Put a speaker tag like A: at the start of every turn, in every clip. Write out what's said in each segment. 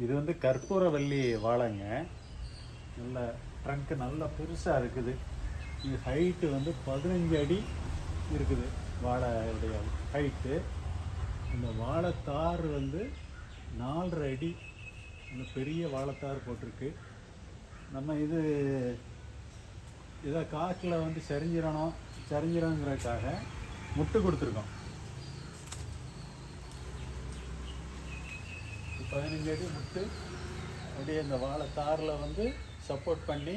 A: இது வந்து கற்பூரவல்லி வாழைங்க. நல்ல ட்ரங்க்கு நல்ல பெருசாக இருக்குது. இது ஹைட்டு வந்து 15 அடி இருக்குது வாழையுடைய ஹைட்டு. இந்த வாழைத்தார் வந்து 4.5 அடி இந்த பெரிய வாழைத்தார் போட்டிருக்கு. நம்ம இதை காட்டில் வந்து சரிஞ்சிடணுங்கிறதுக்காக முட்டு கொடுத்துருக்கோம். 15 அடி முட்டு அப்படியே இந்த வாழைத்தாரில் வந்து சப்போர்ட் பண்ணி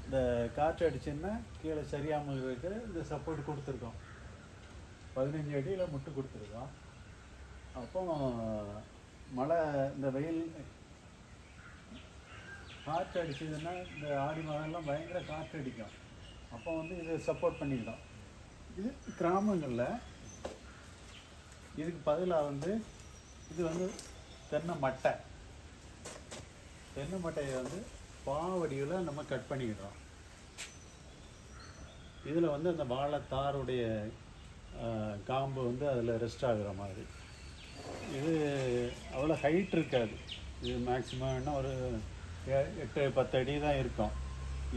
A: இந்த காற்று அடிச்சுன்னா கீழே சரியாமல் இருக்கிற இந்த சப்போர்ட் கொடுத்துருக்கோம். 15 அடியில் முட்டு கொடுத்துருக்கோம். அப்போ மழை இந்த வெயில் காற்று அடிச்சதுன்னா இந்த ஆடி மாதம்லாம் பயங்கர காற்று அடிக்கும். அப்போ வந்து இதை சப்போர்ட் பண்ணிக்கிட்டோம். இது கிராமங்களில் இதுக்கு பதிலாக வந்து இது வந்து தென்னை மட்டையை வந்து பாவடியில் நம்ம கட் பண்ணிக்கிட்டோம். இதில் வந்து அந்த வாழைத்தாருடைய காம்பு வந்து அதில் ரெஸ்ட் ஆகுற மாதிரி. இது அவ்வளோ ஹைட் இருக்காது. இது மேக்ஸிமம் என்ன ஒரு 8-10 அடி தான் இருக்கும்.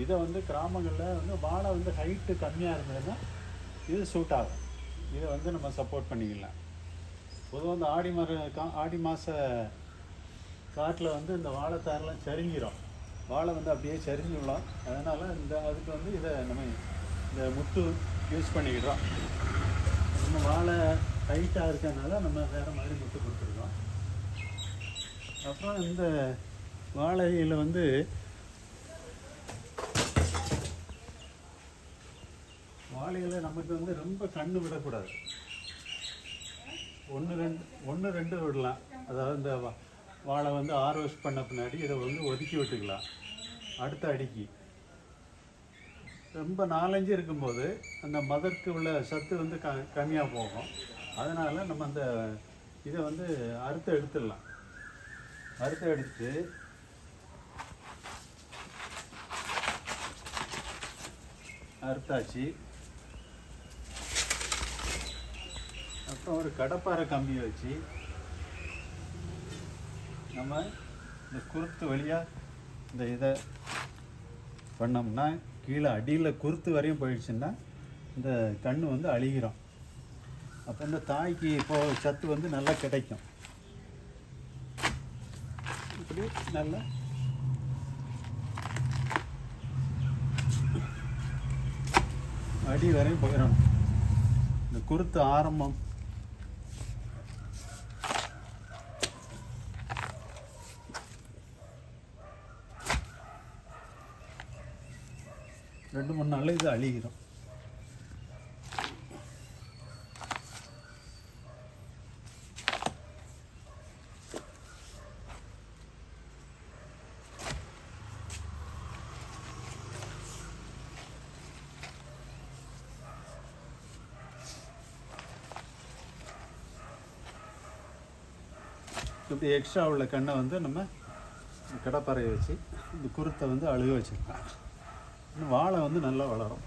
A: இதை வந்து கிராமங்களில் வந்து வாழை வந்து ஹைட்டு கம்மியாக இருந்ததுன்னா இது சூட் ஆகும். இதை வந்து நம்ம சப்போர்ட் பண்ணிக்கலாம். பொதுவாக இந்த ஆடி மாத காட்டில் வந்து இந்த வாழைத்தாரெலாம் சரிஞ்சிடும். வாழை வந்து அப்படியே சரிஞ்சிடலாம். அதனால் அதுக்கு வந்து இதை நம்ம இந்த முட்டு யூஸ் பண்ணிக்கிட்டோம். நம்ம வாழை ஹைட்டாக இருக்கிறதுனால நம்ம வேறு மாதிரி முட்டு கொடுத்துருக்கோம். அப்புறம் இந்த வாழையில் வந்து வாழையில் நமக்கு வந்து ரொம்ப கண்ணு விடக்கூடாது. 1-2 விடலாம். அதாவது இந்த வாழை வந்து ஹார்வெஸ்ட் பண்ண பின்னாடி இதை வந்து ஒதுக்கி விட்டுக்கலாம் அடுத்த அடிக்கு. ரொம்ப 4-5 இருக்கும்போது அந்த மதருக்கு உள்ள சத்து வந்து கம்மியாக போகும். அதனால் நம்ம அந்த இதை வந்து எடுத்துடலாம். எடுத்து அறுத்தாச்சு. அப்புறம் ஒரு கடப்பாறை கம்பியை வச்சு நம்ம இந்த குருத்து வழியாக இந்த இதை பண்ணோம்னா கீழே அடியில் குருத்து வரையும் போயிடுச்சுன்னா இந்த கண் வந்து அழுகிறோம். அப்போ இந்த தாய்க்கு சத்து வந்து நல்லா கிடைக்கும். இப்படி நல்லா அடி வரையும் போயிடணும். இந்த குருத்து ஆரம்பம் ரெண்டு 3 நாளில் இது அழிகிறோம். இப்படி எக்ஸ்ட்ரா உள்ள கண்ணை வந்து நம்ம கடப்பாறையை வச்சு இந்த குருத்தை வந்து அழுக வச்சுக்கலாம். இன்னும் வாழை வந்து நல்லா வளரும்.